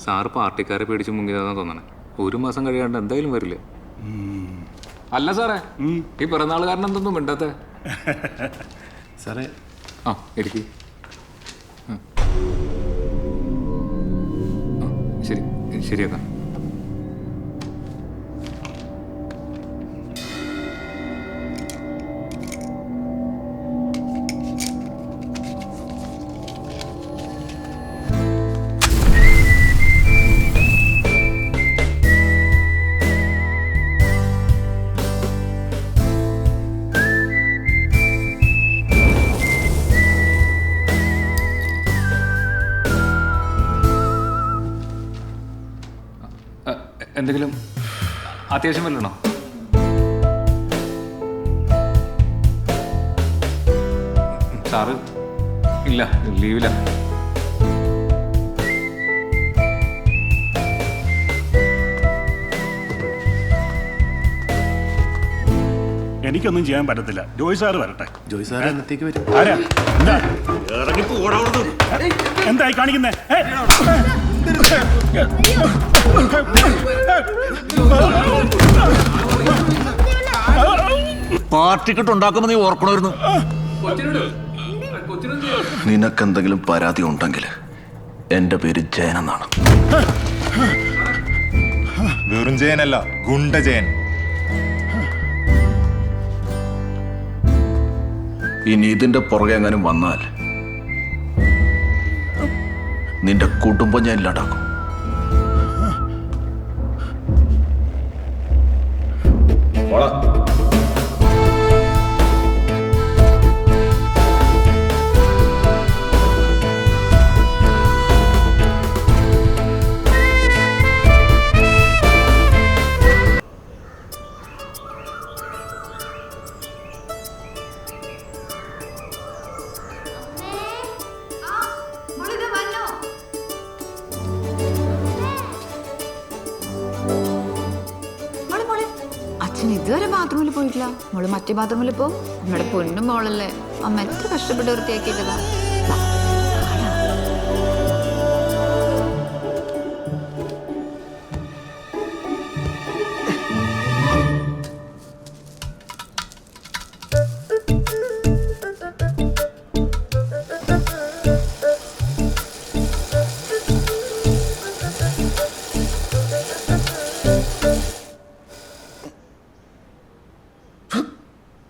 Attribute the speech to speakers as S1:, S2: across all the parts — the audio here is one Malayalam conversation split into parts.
S1: സാറ് പാർട്ടിക്കാരെ പേടിച്ച് മുങ്ങിയതാണെന്ന് തോന്നണേ. 1 മാസം കഴിയാണ്ട് എന്തായാലും വരില്ല. അല്ല സാറേ, ഈ പിറന്നാളുകാരൻ എന്തൊന്നും മിണ്ടാത്തെ?
S2: സാറേ
S1: ആ ഇരിക്കി. ശരി ശരിയാക്കാം. എന്തെങ്കിലും അത്യാവശ്യം വല്ലണോ? സാറ് ഇല്ല, ലീവില്ല.
S3: എനിക്കൊന്നും ചെയ്യാൻ പറ്റത്തില്ല. ജോയ് സാറ് വരട്ടെ.
S2: ജോയ് സാറ് എന്നത്തേക്ക് വരും?
S3: ആരാ? എന്തായി കാണിക്കുന്നേ?
S4: പാർട്ടിക്കിട്ട് ഉണ്ടാക്കുമ്പോ നീ ഓർക്കണമായിരുന്നു. നിനക്കെന്തെങ്കിലും പരാതി ഉണ്ടെങ്കിൽ എന്റെ പേര് ജയൻ എന്നാണ്.
S5: വെറും ജയനല്ല, ഗുണ്ട ജയൻ.
S4: ഇനി ഇതിന്റെ പുറകെ എങ്ങാനും വന്നാൽ നിന്റെ കുടുംബം ഞാൻ ഇല്ലാണ്ടാക്കും.
S6: അച്ഛൻ ഇതുവരെ ബാത്റൂമിൽ പോയിട്ടില്ല. മോള് മറ്റേ ബാത്റൂമിൽ പോ. നമ്മുടെ പൊന്നും മോളല്ലേ, അമ്മ എത്ര കഷ്ടപ്പെട്ട് വൃത്തിയാക്കിയിട്ടതാ.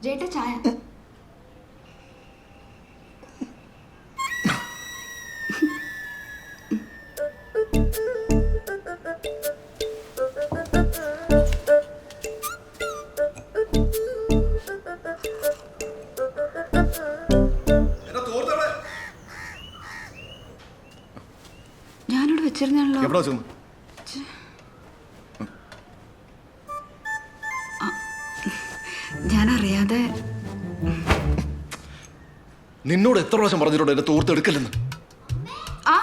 S6: ചേട്ടാ ചായ. ഞാനിവിടെ വെച്ചിരുന്നല്ലോ. ഞാനറിയാതെ.
S4: നിന്നോട് എത്ര പ്രാവശ്യം പറഞ്ഞിട്ടുണ്ട് എന്നെ തോർത്തെടുക്കല്ലെന്ന്?
S6: ആ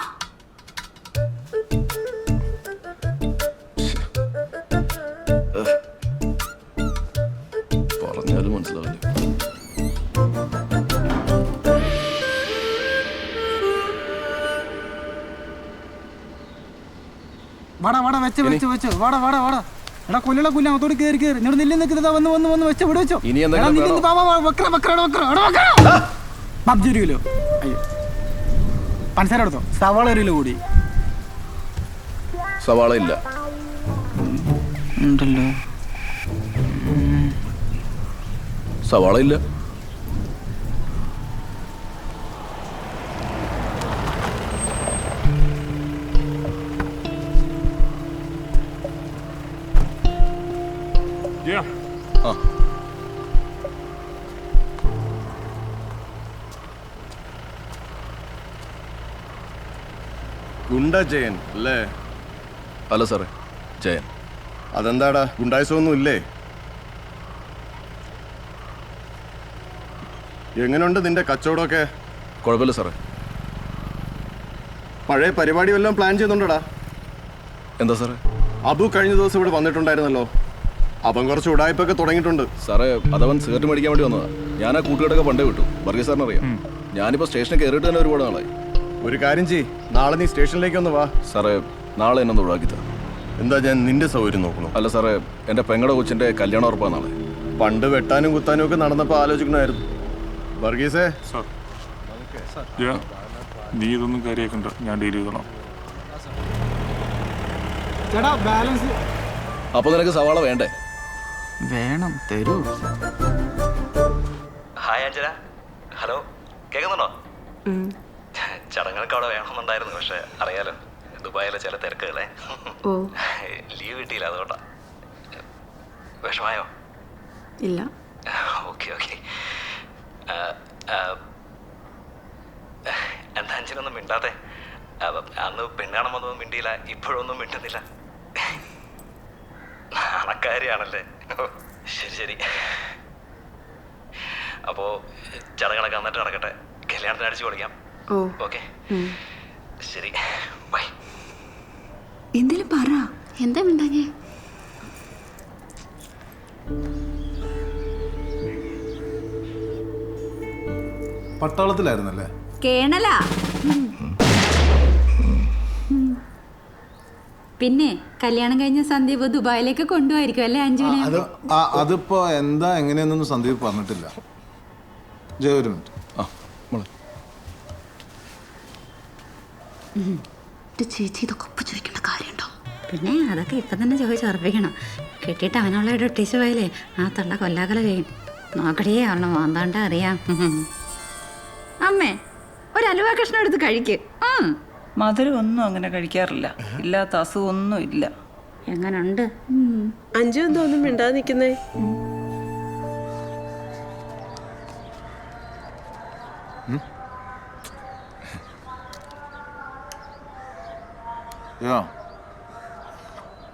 S4: പറഞ്ഞാലും മനസ്സിലാവില്ല.
S7: വാടാ വാടാ വെച്ച് വെച്ച് വെച്ച് വാടാ വാടാ വാടാ. എടാ കൊല്ലട കുല്ല അങ്ങോട്ട് കയറി കയറി. എന്നോട് നില്ല് നിൽക്കുന്നത് വന്ന് വന്ന് വന്ന് വെച്ച് ഇവിടെ വെച്ചോ. PUBG 1 kilo. അയ്യോ പഞ്ചസാര എടുത്തോ. സവാള 1 കിലോ കൂടി.
S4: സവാള ഇല്ല
S7: ഉണ്ടല്ലോ.
S4: സവാള ഇല്ല.
S5: ഗുണ്ട ജയൻ അല്ലേ?
S4: അല്ല സാറേ, ജയൻ.
S5: അതെന്താടാ, ഗുണ്ടായിസമൊന്നും ഇല്ലേ? എങ്ങനെയുണ്ട് നിന്റെ കച്ചവടമൊക്കെ?
S4: കുഴപ്പമില്ല സാറേ.
S5: പഴയ പരിപാടി വല്ലതും പ്ലാൻ ചെയ്യുന്നുണ്ടോടാ?
S4: എന്താ സാറേ?
S5: അബു കഴിഞ്ഞ ദിവസം ഇവിടെ വന്നിട്ടുണ്ടായിരുന്നല്ലോ. അവൻ കുറച്ച് ഉടായ്പൊക്കെ തുടങ്ങിയിട്ടുണ്ട്.
S4: സാറേ, അതവൻ സിഗരറ്റ് മേടിക്കാൻ വേണ്ടി വന്നതാ. ഞാൻ ആ കൂട്ടുകെട്ടൊക്കെ പണ്ടേ വിട്ടു. വർഗീസ് സാറിന് അറിയാം. ഞാനിപ്പോൾ സ്റ്റേഷനിൽ കയറിയിട്ട് തന്നെ ഒരുപാട് നാളായി.
S5: ഒരു കാര്യം ചെയ്യ്, നാളെ നീ സ്റ്റേഷനിലേക്ക് ഒന്ന് വാ.
S4: സാറേ, നാളെ എന്നെ ഒന്ന് ഒഴിവാക്കി തരാം.
S5: എന്താ ഞാൻ നിന്റെ സൗകര്യം നോക്കണു?
S4: അല്ല സാറേ, എൻ്റെ പെങ്ങളുടെ കൊച്ചിൻ്റെ കല്യാണം ഉറപ്പാ നാളെ.
S5: പണ്ട് വെട്ടാനും കുത്താനും ഒക്കെ നടന്നപ്പോൾ ആലോചിക്കണമായിരുന്നു. വർഗീസേ,
S3: സാർ ജയ, നീ ഇതൊന്നും കാര്യമാക്കണ്ട, ഞാൻ ഡീൽ ചെയ്തോളാം.
S7: ചേട്ടാ ബാലൻസ്
S4: അപ്പോൾ നിനക്ക് സവാള വേണ്ടേ?
S7: വേണം, തരൂ.
S8: ഹായ് അഞ്ജന. ഹലോ, കേൾക്കുന്നുണ്ടോ? ചടങ്ങുകൾക്ക് അവിടെ വേണമെന്നുണ്ടായിരുന്നു, പക്ഷെ അറിയാലോ ദുബായിലെ ചില തിരക്കുകളെ. ലീവ് കിട്ടിയില്ല, അതുകൊണ്ടാ. വിഷമായോ?
S6: ഇല്ല.
S8: Okay okay. എന്താ അഞ്ജനൊന്നും മിണ്ടാതെ? അന്ന് പെണ്ണാണം വന്നൊന്നും മിണ്ടിയില്ല, ഇപ്പോഴൊന്നും മിണ്ടുന്നില്ല. നാണക്കാരിയാണല്ലേ? ശരി ശരി. അപ്പോൾ ചടങ്ങുകളൊക്കെ വന്നിട്ട് നടക്കട്ടെ, കല്യാണത്തിന് അടിച്ചു കൊടുക്കാം. ഓക്കെ ശരി, ബൈ.
S6: എന്തേലും പറ. എന്താ മിണ്ടാഞ്ഞേ?
S2: പട്ടാളത്തിലായിരുന്നല്ലേ?
S9: കേണലാ. പിന്നെ കല്യാണം കഴിഞ്ഞ സന്ദീപ് ദുബായിലേക്ക് കൊണ്ടുപോയിരിക്കും അല്ലേ അഞ്ജുവിനെ?
S2: അതിപ്പോ എന്താ എങ്ങനെയൊന്നും സന്ദീപ് പറഞ്ഞിട്ടില്ല. ജയ, ഒരു മിനിറ്റ്.
S6: ചേച്ചി ഇതൊക്കെ ഒപ്പ് ചോദിക്കേണ്ട കാര്യമുണ്ടോ?
S9: പിന്നെ അതൊക്കെ ഇപ്പം തന്നെ ചോദിച്ചുറപ്പിക്കണം. കെട്ടിയിട്ട് അവനുള്ള ഒരു ടീച്ചർ പോയാലേ ആ തള്ള കൊല്ലാക്കല ചെയ്യും. നോക്കടിയേ അവളെ മാന്താണ്ട അറിയാം. അമ്മേ, ഒരു അലുവ കഷ്ണം എടുത്ത് കഴിക്ക്.
S10: മധുരം ഒന്നും അങ്ങനെ കഴിക്കാറില്ല, ഇല്ലാത്ത അസുഖമൊന്നും ഇല്ല.
S9: എങ്ങനുണ്ട്?
S11: അഞ്ചു എന്തോന്നും മിണ്ടാതെ നിൽക്കുന്നേ?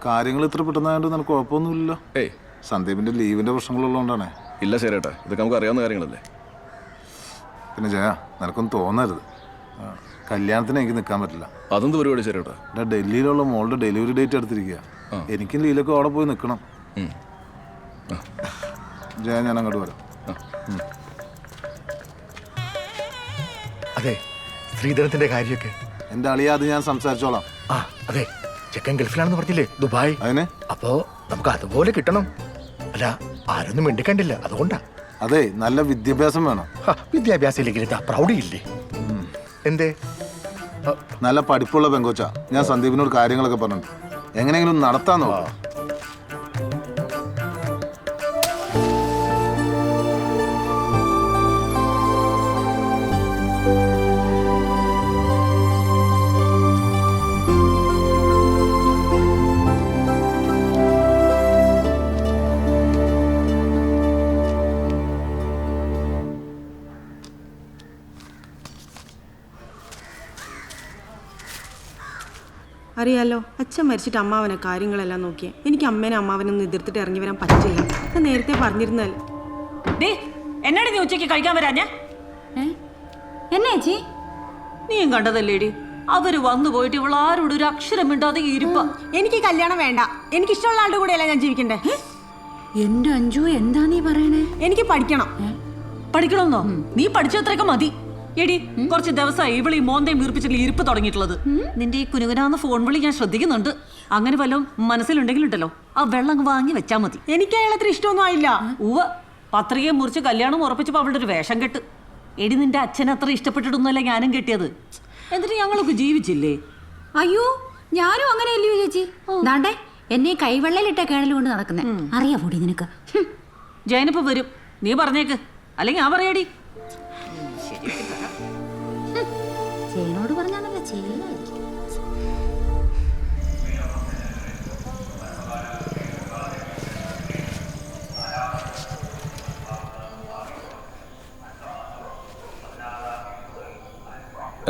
S2: കാര്യങ്ങൾ ഇത്ര പെട്ടെന്നായിട്ട് നിനക്ക് കുഴപ്പമൊന്നുമില്ലല്ലോ?
S4: ഏയ്,
S2: സന്ദീപിന്റെ ലീവിന്റെ പ്രശ്നങ്ങളുള്ളതുകൊണ്ടാണേ.
S4: ഇല്ല ശരിയേട്ടാ, ഇതൊക്കെ നമുക്ക് അറിയാവുന്ന കാര്യങ്ങളല്ലേ.
S2: പിന്നെ ജയ, നിനക്കൊന്നും തോന്നരുത്. കല്യാണത്തിന് എനിക്ക് നിൽക്കാൻ പറ്റില്ല.
S4: അതെന്ത് പരിപാടി ശരിയേട്ടാ?
S2: എൻ്റെ ഡൽഹിയിലുള്ള മോളുടെ ഡെലിവറി ഡേറ്റ് എടുത്തിരിക്കുക. എനിക്കും ലീലൊക്കെ അവിടെ പോയി നിൽക്കണം. ജയ, ഞാൻ അങ്ങോട്ട് വരാം.
S12: അതെ, ശ്രീധരത്തിന്റെ കാര്യമൊക്കെ
S2: എൻ്റെ അളിയ, അത് ഞാൻ സംസാരിച്ചോളാം.
S12: അതെ, ചെക്കൻ ഗൾഫിലാണെന്ന് പറഞ്ഞില്ലേ, ദുബായ്.
S2: അതിന്
S12: അപ്പോ നമുക്ക് അതുപോലെ കിട്ടണം. അല്ല, ആരൊന്നും മിണ്ടിക്കണ്ടില്ല, അതുകൊണ്ടാ.
S2: അതെ, നല്ല വിദ്യാഭ്യാസം വേണം.
S12: വിദ്യാഭ്യാസം ഇല്ലെങ്കിൽ എന്താ പ്രൗഢിയില്ലേ? എന്തേ?
S2: നല്ല പഠിപ്പുള്ള പെങ്കോച്ച. ഞാൻ സന്ദീപിനോട് കാര്യങ്ങളൊക്കെ പറഞ്ഞിട്ടുണ്ട്. എങ്ങനെയെങ്കിലും നടത്താൻ നോക്കാം.
S11: അറിയാലോ, അച്ഛൻ മരിച്ചിട്ട് അമ്മാവനെ കാര്യങ്ങളെല്ലാം നോക്കിയേ. എനിക്ക് അമ്മേനെ അമ്മാവനൊന്നും എതിർത്തിട്ട് ഇറങ്ങി വരാൻ പറ്റില്ല. ഞാൻ നേരത്തെ പറഞ്ഞിരുന്നല്ലേ.
S10: എന്നോട് നീ ഉച്ചയ്ക്ക് കഴിക്കാൻ വരാഞ്ഞേ?
S9: എന്നാ ചേച്ചി?
S10: നീയും കണ്ടതല്ലേടി, അവര് വന്നു പോയിട്ട് ഇവൾ ആരോട് ഒരു അക്ഷരം മിണ്ടാതെ ഇരിപ്പ.
S11: എനിക്ക് കല്യാണം വേണ്ട, എനിക്ക് ഇഷ്ടമുള്ള ആളുടെ കൂടെയല്ല ഞാൻ ജീവിക്കണ്ടേ.
S9: എന്റെ അഞ്ജു, എന്താ നീ പറയണേ?
S11: എനിക്ക് പഠിക്കണം.
S10: പഠിക്കണമെന്നോ? നീ പഠിച്ചത്രയൊക്കെ മതി. എടി, കുറച്ച് ദിവസമായി ഇവളീ മോന്തയും വീർപ്പിച്ചിട്ട് ഇരിപ്പ് തുടങ്ങിയിട്ടുള്ളത്. നിന്റെ ഈ കുനുകുനാന്ന് ഫോൺ വിളി ഞാൻ ശ്രദ്ധിക്കുന്നുണ്ട്. അങ്ങനെ വല്ലതും മനസ്സിലുണ്ടെങ്കിലുണ്ടല്ലോ, ആ വെള്ളം വാങ്ങി വെച്ചാ മതി.
S11: എനിക്ക് അയാളത്ര ഇഷ്ടമൊന്നും ആയില്ല.
S10: ഉവ്വ, പത്രികയും മുറിച്ച് കല്യാണം ഉറപ്പിച്ചപ്പോ അവളുടെ ഒരു വേഷം കെട്ട്. എടി, നിന്റെ അച്ഛൻ അത്ര ഇഷ്ടപ്പെട്ടിട്ടൊന്നുമല്ല ഞാനും കെട്ടിയത്. എന്നിട്ട് ഞങ്ങളൊക്കെ ജീവിച്ചില്ലേ?
S9: അയ്യോ, ഞാനും അങ്ങനെയല്ലയോ ചേച്ചി. ദാണ്ടേ എന്നെ കൈവെള്ളയിലിട്ട കേണൽ കൊണ്ട് നടക്കുന്നേ. അറിയാ പൊടി നിനക്ക്.
S10: ജയനിപ്പോ വരും, നീ പറഞ്ഞേക്ക്, അല്ലെങ്കിൽ ഞാൻ പറയാടി.
S9: ചേനോട് പറഞ്ഞാണല്ല ചേനായിരിക്കും.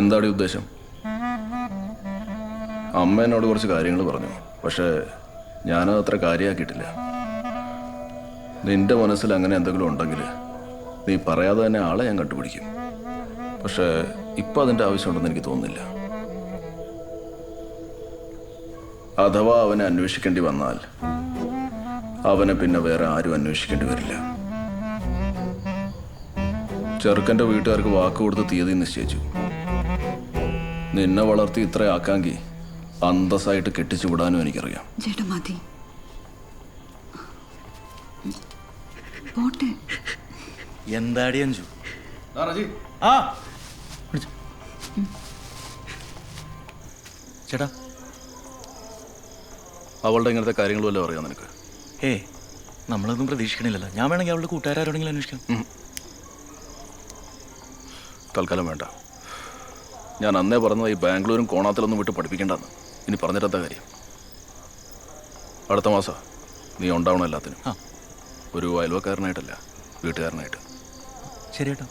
S4: എന്താടി ഉദ്ദേശം? അമ്മ എന്നോട് കുറച്ച് കാര്യങ്ങൾ പറഞ്ഞു, പക്ഷേ ഞാനത് അത്ര കാര്യമാക്കിയിട്ടില്ല. നിന്റെ മനസ്സിൽ അങ്ങനെ എന്തെങ്കിലും ഉണ്ടെങ്കിൽ നീ പറയാതെ തന്നെ ആളെ ഞാൻ കണ്ടുപിടിക്കും. പക്ഷേ ഇപ്പം അതിൻ്റെ ആവശ്യമുണ്ടെന്ന് എനിക്ക് തോന്നുന്നില്ല. അഥവാ അവനെ അന്വേഷിക്കേണ്ടി വന്നാൽ അവനെ പിന്നെ വേറെ ആരും അന്വേഷിക്കേണ്ടി വരില്ല. ചെറുക്കൻ്റെ വീട്ടുകാർക്ക് വാക്ക് കൊടുത്ത് തീയതി നിശ്ചയിച്ചു. നിന്നെ വളർത്തി ഇത്ര ആക്കാമെങ്കിൽ അന്തസ്സായിട്ട് കെട്ടിച്ചു വിടാനും എനിക്കറിയാം.
S6: ചേട്ടാ മതി, പോട്ടെ.
S8: എന്താടി അഞ്ചു? ചേട്ടാ,
S4: അവളുടെ ഇങ്ങനത്തെ കാര്യങ്ങൾ വല്ലതും അറിയാം നിനക്ക്?
S8: നമ്മളൊന്നും പ്രതീക്ഷിക്കണില്ലല്ലോ. ഞാൻ വേണമെങ്കിൽ അവളുടെ കൂട്ടുകാരോടെങ്കിലും അന്വേഷിക്കാം.
S4: തൽക്കാലം വേണ്ട. ഞാൻ അന്നേ പറഞ്ഞത് ഈ ബാംഗ്ലൂരും കോണാത്തിലൊന്നും വിട്ട് പഠിപ്പിക്കേണ്ടെന്ന്. ഇനി പറഞ്ഞിട്ടെന്താ കാര്യം? അടുത്ത മാസം നീ ഉണ്ടാവണം എല്ലാത്തിനും. ഒരു അയൽവക്കാരനായിട്ടല്ല, വീട്ടുകാരനായിട്ട്.
S8: ശരി കേട്ടോ.